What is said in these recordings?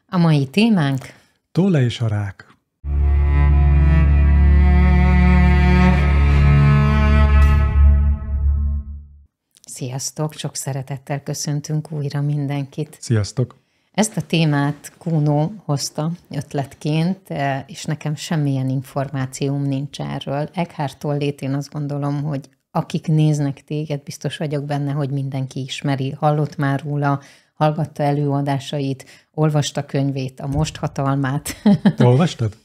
A mai témánk? Tolle és a rák. Sziasztok! Sok szeretettel köszöntünk újra mindenkit. Sziasztok! Ezt a témát Kuno hozta ötletként, és nekem semmilyen információm nincs erről. Eckhart Tollét én azt gondolom, hogy akik néznek téged, biztos vagyok benne, hogy mindenki ismeri, hallott már róla, hallgatta előadásait, olvasta könyvét, a Most hatalmát. Te olvastad?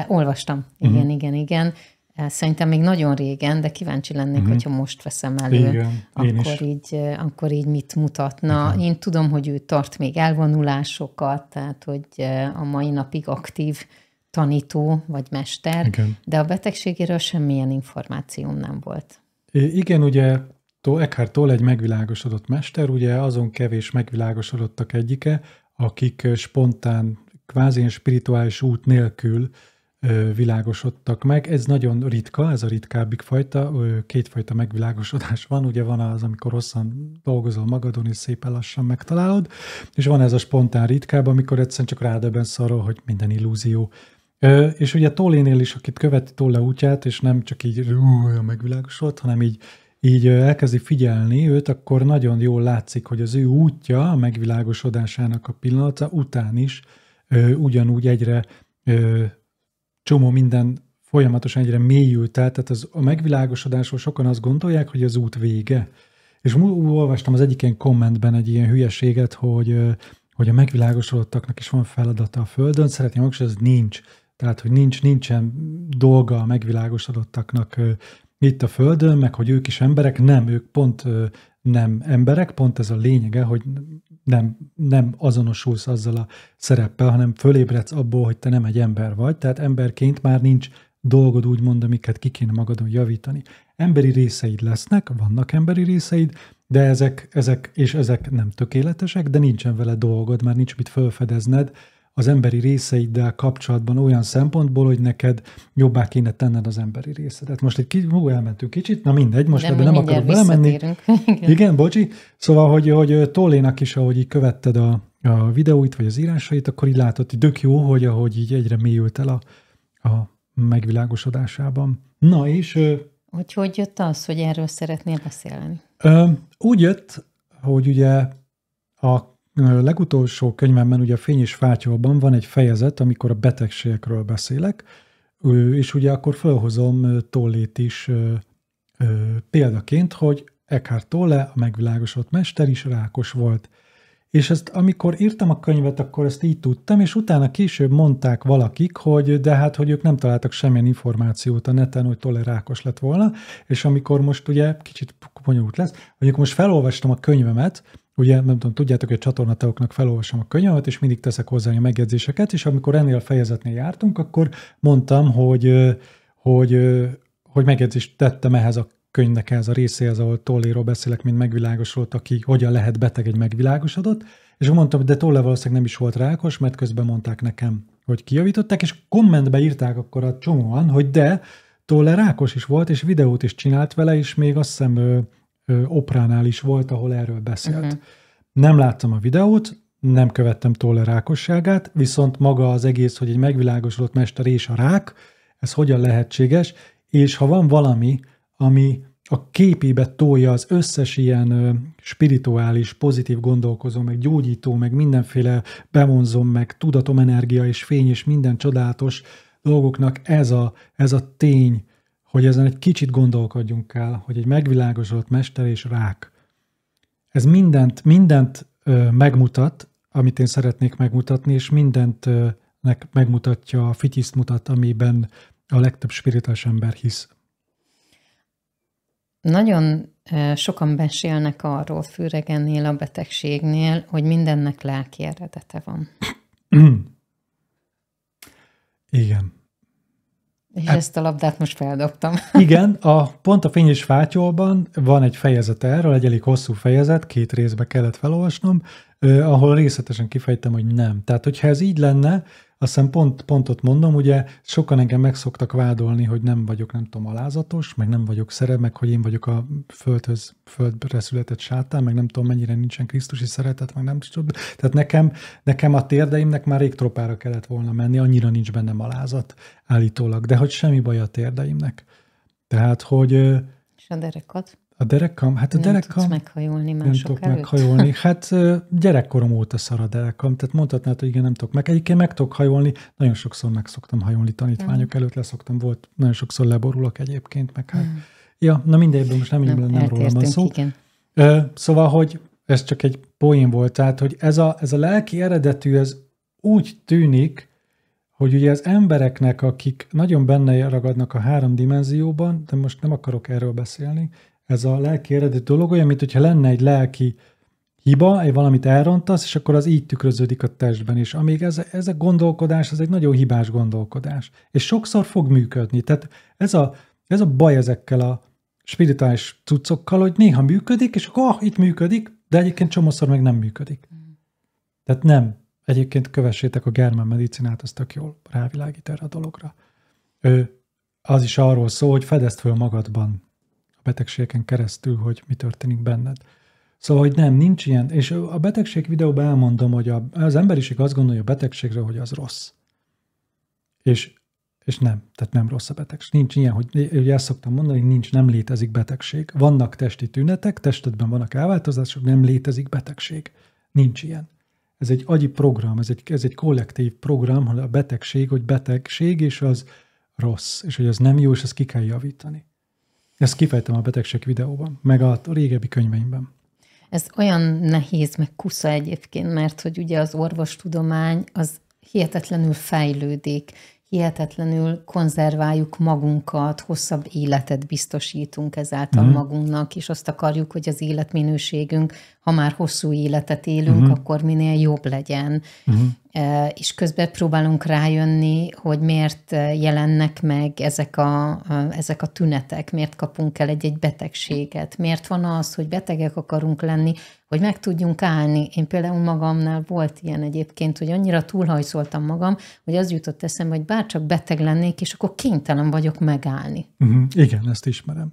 Olvastam, igen. Szerintem még nagyon régen, de kíváncsi lennék, hogyha most veszem elő, igen, akkor így mit mutatna. Igen. Én tudom, hogy ő tart még elvonulásokat, tehát hogy a mai napig aktív tanító vagy mester, igen. De a betegségéről semmilyen információm nem volt. Igen, ugye Eckhart Tolle egy megvilágosodott mester, ugye azon kevés megvilágosodottak egyike, akik spontán, kvázi ilyen spirituális út nélkül világosodtak meg. Ez nagyon ritka, ez a ritkábbik fajta, kétfajta megvilágosodás van. Ugye van az, amikor hosszan dolgozol magadon, és szépen lassan megtalálod, és van ez a spontán ritkább, amikor egyszerűen csak rádöbbensz arról, hogy minden illúzió. És ugye Tollénél is, akit követi Tolle útját, és nem csak így megvilágosodott, hanem így elkezdi figyelni őt, akkor nagyon jól látszik, hogy az ő útja, a megvilágosodásának a pillanata után is ugyanúgy egyre csomó minden folyamatosan egyre mélyült el, tehát a megvilágosodásról sokan azt gondolják, hogy az út vége. És olvastam az egyik ilyen kommentben egy ilyen hülyeséget, hogy a megvilágosodottaknak is van feladata a Földön, szeretném hangsúlyozni, hogy ez nincs. Tehát, hogy nincsen dolga a megvilágosodottaknak itt a Földön, meg hogy ők is emberek, nem, ők pont nem emberek, pont ez a lényege, hogy nem azonosulsz azzal a szereppel, hanem fölébredsz abból, hogy te nem egy ember vagy, tehát emberként már nincs dolgod úgymond, amiket ki kéne magadon javítani. Emberi részeid lesznek, vannak emberi részeid, de ezek nem tökéletesek, de nincsen vele dolgod, már nincs mit felfedezned az emberi részeiddel kapcsolatban olyan szempontból, hogy neked jobbá kéne tenned az emberi részedet. Most elmentünk kicsit, na mindegy, most ebben nem akarok belemenni. Igen, bocsi. Szóval, hogy Tollénak is, ahogy így követted a videóit, vagy az írásait, akkor így látod, hogy tök jó, hogy ahogy így egyre mélyült el a megvilágosodásában. Na és... Hogy jött az, hogy erről szeretnél beszélni? Úgy jött, hogy ugye a legutolsó könyvemben, ugye a Fény és Fátyolban van egy fejezet, amikor a betegségekről beszélek, és ugye akkor felhozom Tollét is példaként, hogy Eckhart Tolle, a megvilágosodott mester is rákos volt. És ezt, amikor írtam a könyvet, akkor ezt így tudtam, és utána később mondták valakik, hogy ők nem találtak semmilyen információt a neten, hogy Tolle rákos lett volna, és amikor most ugye kicsit bonyolult lesz, hogy amikor most felolvastam a könyvemet, ugye, nem tudom, tudjátok, hogy a csatornatagoknak felolvasom a könyvemet, és mindig teszek hozzá a megjegyzéseket, és amikor ennél a fejezetnél jártunk, akkor mondtam, hogy megjegyzést tettem ehhez a könyvnek, ehhez a részéhez, ahol Tolléról beszélek, mint megvilágosodott, aki hogyan lehet beteg egy megvilágosodott, és mondtam, de Tolle valószínűleg nem is volt rákos, mert közben mondták nekem, hogy kijavították, és kommentbe írták akkor a csomóan, hogy de Tolle rákos is volt, és videót is csinált vele, és még azt hiszem Opránál is volt, ahol erről beszélt. Uh-huh. Nem láttam a videót, nem követtem Tolle rákosságát, viszont maga az egész, hogy egy megvilágosodott mester és a rák, ez hogyan lehetséges, és ha van valami, ami a képébe tolja az összes ilyen spirituális, pozitív gondolkozó, meg gyógyító, meg mindenféle bevonzom, meg tudatomenergia és fény és minden csodálatos dolgoknak ez a tény, hogy ezen egy kicsit gondolkodjunk el, hogy egy megvilágosodott mester és rák. Ez mindent megmutat, amit én szeretnék megmutatni, és mindent megmutatja, fityiszt mutat, amiben a legtöbb spirituális ember hisz. Nagyon sokan mesélnek arról, főleg ennél a betegségnél, hogy mindennek lelki eredete van. Igen. És ezt a labdát most feldobtam. Igen, pont a Fény és Fátyolban van egy fejezet erről, egy elég hosszú fejezet, 2 részbe kellett felolvasnom, ahol részletesen kifejtem, hogy nem. Tehát, hogyha ez így lenne, azt hiszem pontot mondom, ugye sokan engem meg szoktak vádolni, hogy nem vagyok, nem tudom, alázatos, meg nem vagyok meg hogy én vagyok a földre született sátán, meg nem tudom, mennyire nincsen krisztusi szeretet, meg nem tudom. Tehát nekem a térdeimnek már rég tropára kellett volna menni, annyira nincs bennem alázat állítólag, de hogy semmi baj a térdeimnek. Tehát, hogy... És a derekad? A derekam? Hát a nem tudsz meghajolni mások előtt? Meghajolni. Hát gyerekkorom óta szar a derekam, tehát mondhatnád, hogy igen, nem tudok meg. Egyébként meg tudok hajolni, nagyon sokszor meg szoktam hajolni tanítványok előtt, leszoktam, volt, nagyon sokszor leborulok egyébként, meg hát. Ja, na mindegy, most nem rólam van szó. Szóval, hogy ez csak egy poén volt, tehát, hogy ez a lelki eredetű, ez úgy tűnik, hogy ugye az embereknek, akik nagyon benne ragadnak a 3 dimenzióban, de most nem akarok erről beszélni, ez a lelki eredetű dolog olyan, mint hogyha lenne egy lelki hiba, egy valamit elrontasz, és akkor az így tükröződik a testben is. Amíg ez a gondolkodás, ez egy nagyon hibás gondolkodás. És sokszor fog működni. Tehát ez a baj ezekkel a spirituális cuccokkal, hogy néha működik, és akkor itt működik, de egyébként csomószor meg nem működik. Tehát nem. Egyébként kövessétek a Germán medicinát, az tök jól rávilágít erre a dologra. Az is arról szól, hogy fedezd föl magadban a betegségen keresztül, hogy mi történik benned. Szóval, hogy nem, nincs ilyen. És a betegség videóban elmondom, hogy az emberiség azt gondolja a betegségről, hogy az rossz. És nem, tehát nem rossz a betegség. Nincs ilyen, hogy ugye ezt szoktam mondani, hogy nem létezik betegség. Vannak testi tünetek, testedben vannak elváltozások, nem létezik betegség. Nincs ilyen. Ez egy agyi program, ez egy kollektív program, hogy a betegség, hogy betegség, és az rossz, és hogy az nem jó, és ezt ki kell javítani. Ezt kifejtem a betegség videóban, meg a régebbi könyveimben. Ez olyan nehéz, meg kusza egyébként, mert hogy ugye az orvostudomány az hihetetlenül fejlődik, hihetetlenül konzerváljuk magunkat, hosszabb életet biztosítunk ezáltal magunknak, és azt akarjuk, hogy az életminőségünk, ha már hosszú életet élünk, akkor minél jobb legyen. És közben próbálunk rájönni, hogy miért jelennek meg ezek a tünetek, miért kapunk el egy betegséget, miért van az, hogy betegek akarunk lenni, hogy meg tudjunk állni. Én például magamnál volt ilyen egyébként, hogy annyira túlhajszoltam magam, hogy az jutott eszembe, hogy bárcsak beteg lennék, és akkor kénytelen vagyok megállni. Igen, ezt ismerem.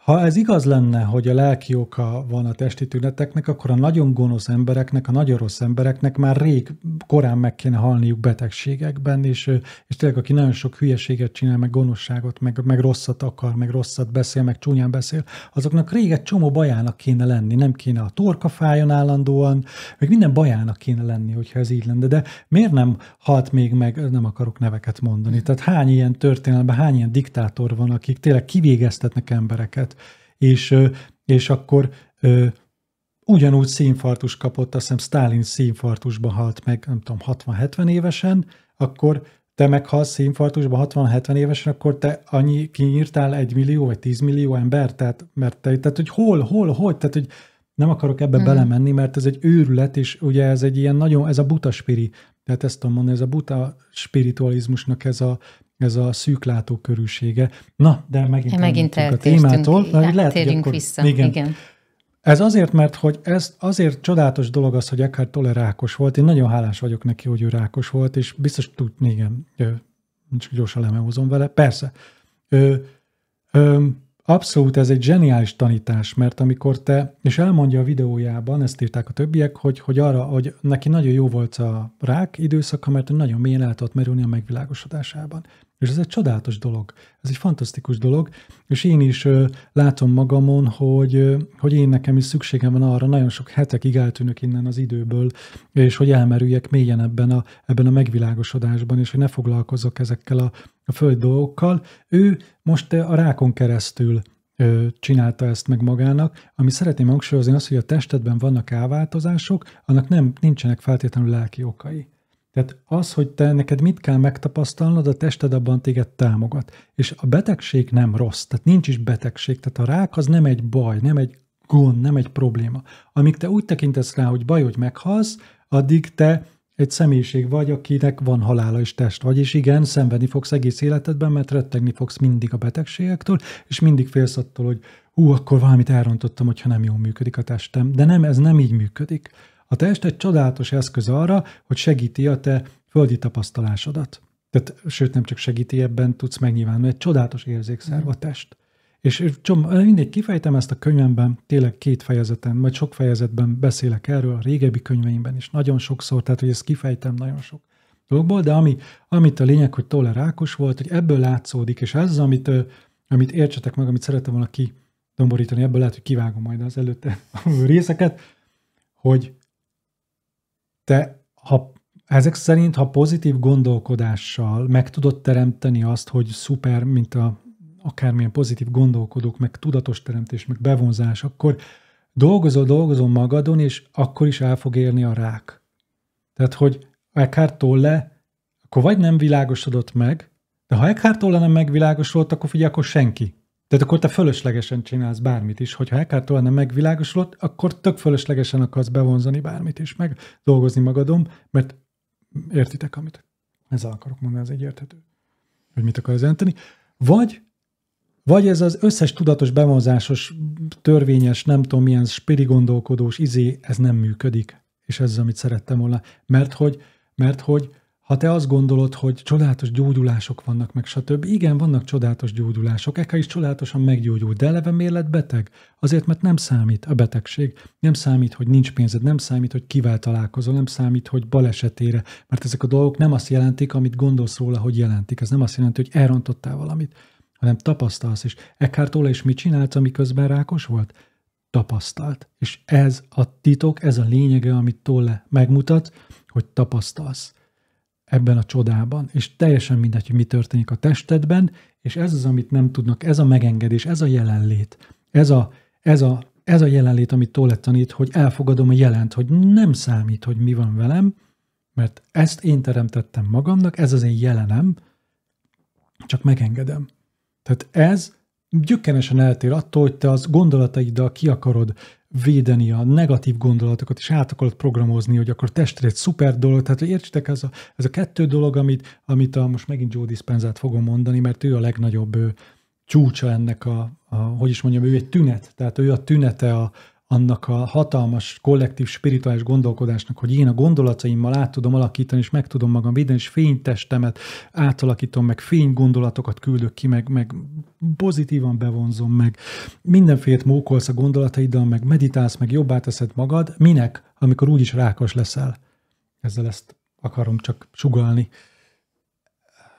Ha ez igaz lenne, hogy a lelki oka van a testi tüneteknek, akkor a nagyon gonosz embereknek, a nagyon rossz embereknek már rég korán meg kéne halniuk betegségekben, és tényleg, aki nagyon sok hülyeséget csinál, meg gonoszságot, meg rosszat akar, meg rosszat beszél, meg csúnyán beszél, azoknak rég egy csomó bajának kéne lenni. Nem kéne a torka fájjon állandóan, meg minden bajának kéne lenni, hogyha ez így lenne. De miért nem halt még meg, nem akarok neveket mondani. Tehát hány ilyen történelemben, hány ilyen diktátor van, akik tényleg kivégeztetnek embereket, és akkor ugyanúgy színfarktus kapott, azt hiszem Sztálin színfarktusban halt meg, nem tudom, 60-70 évesen, akkor te meghalsz színfarktusban 60-70 évesen, akkor te annyi kinyírtál 1 millió vagy 10 millió ember, tehát hogy hogy, tehát hogy nem akarok ebbe belemenni, mert ez egy őrület, és ugye ez egy ilyen nagyon, ez a buta spiri, tehát ezt tudom mondani, ez a buta spiritualizmusnak ez a szűklátókörűsége. Na, de megint a témától. Térjünk vissza. Igen. Ez azért, mert hogy ez azért csodálatos dolog az, hogy Eckhart Tolle rákos volt. Én nagyon hálás vagyok neki, hogy ő rákos volt, és biztos igen, csak gyorsan lemehozom vele. Persze. Abszolút ez egy zseniális tanítás, mert amikor és elmondja a videójában, ezt írták a többiek, hogy arra, hogy neki nagyon jó volt a rák időszaka, mert nagyon mélyen el tudott merülni a megvilágosodásában. És ez egy csodálatos dolog, ez egy fantasztikus dolog, és én is látom magamon, hogy én nekem is szükségem van arra, nagyon sok hetekig eltűnök innen az időből, és hogy elmerüljek mélyen ebben a megvilágosodásban, és hogy ne foglalkozok ezekkel a föld dolgokkal. Ő most a rákon keresztül csinálta ezt meg magának, ami szeretném hangsúlyozni az, hogy a testedben vannak elváltozások, annak nincsenek feltétlenül lelki okai. Tehát az, hogy neked mit kell megtapasztalnod, a tested abban téged támogat. És a betegség nem rossz, tehát nincs is betegség. Tehát a rák az nem egy baj, nem egy gond, nem egy probléma. Amíg te úgy tekintesz rá, hogy baj, hogy meghalsz, addig te egy személyiség vagy, akinek van halála és test vagy, és igen, szenvedni fogsz egész életedben, mert rettegni fogsz mindig a betegségektől, és mindig félsz attól, hogy akkor valamit elrontottam, hogyha nem jól működik a testem. De nem, ez nem így működik. A test egy csodálatos eszköz arra, hogy segíti a te földi tapasztalásodat. Tehát, sőt, nem csak segíti, ebben tudsz megnyilvánulni. Egy csodálatos érzékszerv a test. És mindegy, kifejtem ezt a könyvemben, tényleg 2 fejezeten, vagy sok fejezetben beszélek erről, a régebbi könyveimben is nagyon sokszor, tehát hogy ezt kifejtem nagyon sok dologból, de amit a lényeg, hogy Tolle rákos volt, hogy ebből látszódik, és ez az, amit értsetek meg, amit szerettem volna kidomborítani, ebből lehet, hogy kivágom majd az előtte részeket, hogy te, ezek szerint, ha pozitív gondolkodással meg tudod teremteni azt, hogy szuper, mint akármilyen pozitív gondolkodók, meg tudatos teremtés, meg bevonzás, akkor dolgozol magadon, és akkor is el fog érni a rák. Tehát, hogy Eckhart Tolle, akkor vagy nem világosodott meg, de ha Eckhart Tolle nem megvilágosodott, akkor figyelj, akkor senki. Tehát akkor te fölöslegesen csinálsz bármit is. Hogyha Eckhart Tolle nem megvilágosodott, akkor tök fölöslegesen akarsz bevonzani bármit is, meg dolgozni magadon, mert értitek, amit ezzel akarok mondani, ez egy érthető, hogy mit akar jelenteni. Vagy ez az összes tudatos, bevonzásos, törvényes, nem tudom milyen spiri gondolkodós ez nem működik. És ez az, amit szerettem volna. Mert hogy ha te azt gondolod, hogy csodálatos gyógyulások vannak, meg stb. Igen, vannak csodálatos gyógyulások. Eka is csodálatosan meggyógyult, de eleve miért lett beteg? Azért, mert nem számít a betegség. Nem számít, hogy nincs pénzed, nem számít, hogy kivel találkozol, nem számít, hogy balesetére. Mert ezek a dolgok nem azt jelentik, amit gondolsz róla, hogy jelentik. Ez nem azt jelenti, hogy elrontottál valamit, hanem tapasztalsz. És Eckhart Tolle is mit csinált, amiközben rákos volt? Tapasztalt. És ez a titok, ez a lényege, amit Tolle megmutat, hogy tapasztalsz ebben a csodában. És teljesen mindegy, hogy mi történik a testedben, és ez az, amit nem tudnak, ez a megengedés, ez a jelenlét. Ez a jelenlét, amit Tolle tanít, hogy elfogadom a jelent, hogy nem számít, hogy mi van velem, mert ezt én teremtettem magamnak, ez az én jelenem, csak megengedem. Tehát ez gyökkenesen eltér attól, hogy te az gondolataiddal ki akarod védeni a negatív gondolatokat, és át akarod programozni, hogy akkor testre egy szuper dolog. Tehát értsétek, ez a 2 dolog, amit most megint Joe Dispenzát fogom mondani, mert ő a legnagyobb csúcsa ennek hogy is mondjam, ő egy tünet. Tehát ő a tünete annak a hatalmas, kollektív, spirituális gondolkodásnak, hogy én a gondolataimmal át tudom alakítani, és meg tudom magam védeni, és fénytestemet átalakítom, meg fénygondolatokat küldök ki, meg pozitívan bevonzom, meg mindenfélét mókolsz a gondolataiddal, meg meditálsz, meg jobbá teszed magad. Minek, amikor úgyis rákos leszel? Ezzel ezt akarom csak sugallni.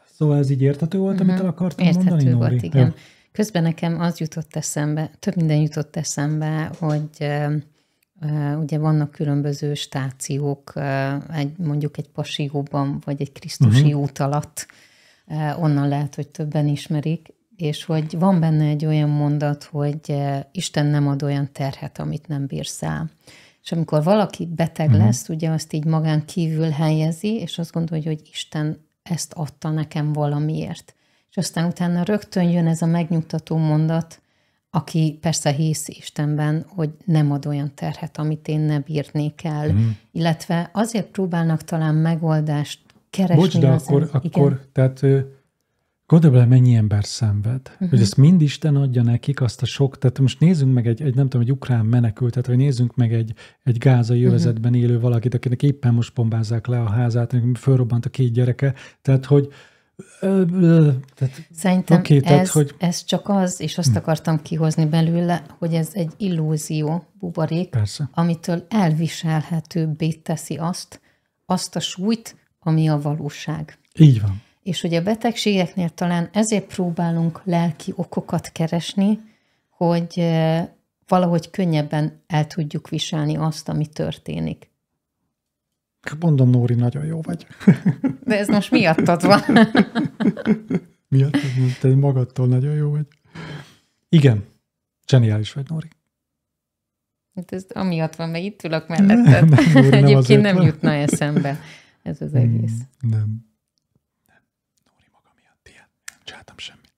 Szóval ez így érthető volt, amit el akartam mondani, Nóri? Volt, igen. Jó. Közben nekem az jutott eszembe, több minden jutott eszembe, hogy ugye vannak különböző stációk, mondjuk egy pasióban, vagy egy krisztusi út alatt, onnan lehet, hogy többen ismerik, és hogy van benne egy olyan mondat, hogy Isten nem ad olyan terhet, amit nem bírsz el. És amikor valaki beteg lesz, ugye azt így magán kívül helyezi, és azt gondolja, hogy Isten ezt adta nekem valamiért. És aztán utána rögtön jön ez a megnyugtató mondat, aki persze hisz Istenben, hogy nem ad olyan terhet, amit én ne bírnék el. Illetve azért próbálnak talán megoldást keresni. Bocs, de akkor tehát gondolj bele, mennyi ember szenved. Hogy ezt mind Isten adja nekik, azt a sok, tehát most nézzünk meg egy nem tudom, egy ukrán menekültet, vagy nézzünk meg egy gázai övezetben élő valakit, akinek éppen most bombázzák le a házát, fölrobbant a 2 gyereke. Tehát, hogy szerintem ez csak az, és azt akartam kihozni belőle, hogy ez egy illúzió, buborék, persze, amitől elviselhetőbbé teszi azt a súlyt, ami a valóság. Így van. És hogy a betegségeknél talán ezért próbálunk lelki okokat keresni, hogy valahogy könnyebben el tudjuk viselni azt, ami történik. Mondom, Nóri, nagyon jó vagy. De ez most miattad van. Miattad? Te magadtól nagyon jó vagy. Igen, zseniális vagy, Nóri. Hát ez amiatt van, mert itt ülök melletted. Egyébként nem jutna eszembe ez az egész. Nem. Nóri maga miatt ilyen. Nem csináltam semmit.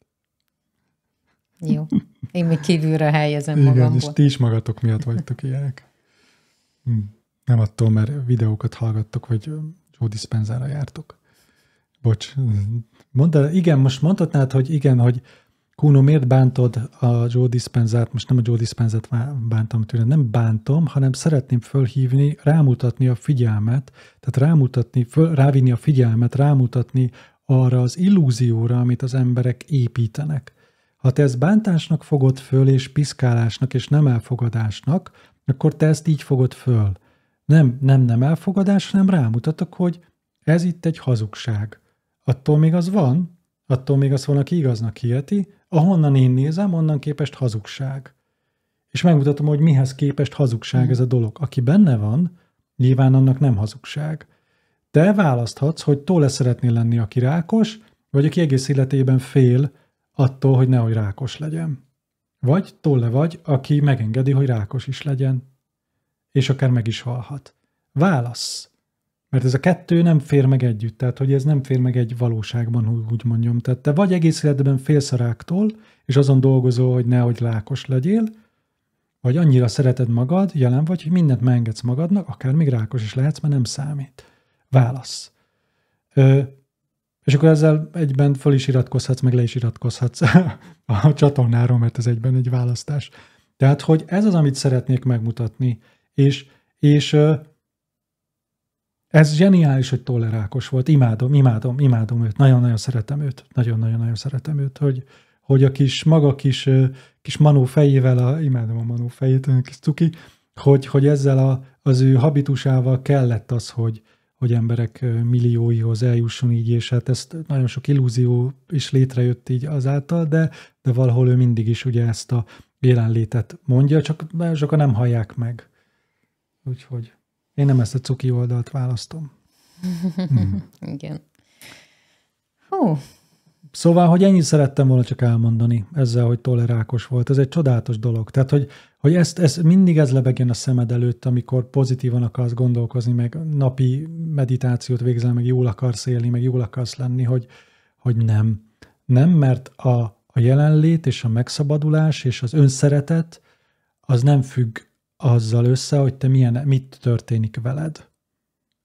Jó. Én még kívülre helyezem magamból. Igen, és ti is magatok miatt vagytok ilyenek. Nem attól, mert videókat hallgattok, vagy Joe Dispenzára jártok. Bocs. Igen, most mondhatnád, hogy igen, hogy Kuno, miért bántod a Joe Dispenzát? Most nem a Joe Dispenzát bántam tőle, nem bántom, hanem szeretném fölhívni, rámutatni a figyelmet, tehát rávinni a figyelmet, rámutatni arra az illúzióra, amit az emberek építenek. Ha te ezt bántásnak fogod föl, és piszkálásnak, és nem elfogadásnak, akkor te ezt így fogod föl. Nem elfogadás, hanem rámutatok, hogy ez itt egy hazugság. Attól még az van, attól még az van, aki igaznak hiheti, ahonnan én nézem, onnan képest hazugság. És megmutatom, hogy mihez képest hazugság ez a dolog. Aki benne van, nyilván annak nem hazugság. Te választhatsz, hogy tőle szeretnél lenni, aki rákos, vagy aki egész életében fél attól, hogy nehogy rákos legyen. Vagy tőle vagy, aki megengedi, hogy rákos is legyen, és akár meg is halhat. Válasz! Mert ez a kettő nem fér meg együtt, tehát hogy ez nem fér meg egy valóságban, úgy mondjam. Tehát te vagy egész életben félsz a ráktól, és azon dolgozol, hogy nehogy rákos legyél, vagy annyira szereted magad, jelen vagy, hogy mindent megengedsz magadnak, akár még rákos is lehetsz, mert nem számít. Válasz. És akkor ezzel egyben föl is iratkozhatsz, meg le is iratkozhatsz a csatornáról, mert ez egyben egy választás. Tehát, hogy ez az, amit szeretnék megmutatni, és ez zseniális, hogy Tolle rákos volt. Imádom őt. Nagyon-nagyon szeretem őt. Nagyon-nagyon szeretem őt, hogy a kis Manó fejével, imádom a Manó fejét, a kis cuki, hogy ezzel az ő habitusával kellett az, hogy emberek millióihoz eljusson így, és hát ezt nagyon sok illúzió is létrejött így azáltal, de valahol ő mindig is ugye ezt a jelenlétet mondja, csak sokan nem hallják meg. Úgyhogy én nem ezt a cuki oldalt választom. Igen. Hú. Szóval, hogy ennyit szerettem volna csak elmondani ezzel, hogy Tolle rákos volt. Ez egy csodálatos dolog. Tehát, hogy ezt mindig ez lebegjen a szemed előtt, amikor pozitívan akarsz gondolkozni, meg napi meditációt végzel, meg jól akarsz élni, meg jól akarsz lenni, hogy nem. Nem, mert a jelenlét és a megszabadulás és az önszeretet az nem függ azzal össze, hogy te mit történik veled.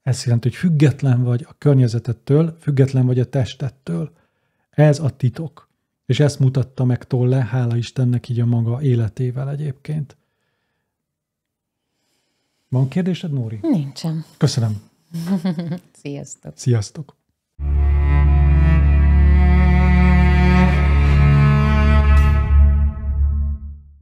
Ez jelenti, hogy független vagy a környezetettől, független vagy a testettől. Ez a titok. És ezt mutatta meg Tolle, hála Istennek így a maga életével egyébként. Van kérdésed, Nóri? Nincsen. Köszönöm. Sziasztok. Sziasztok.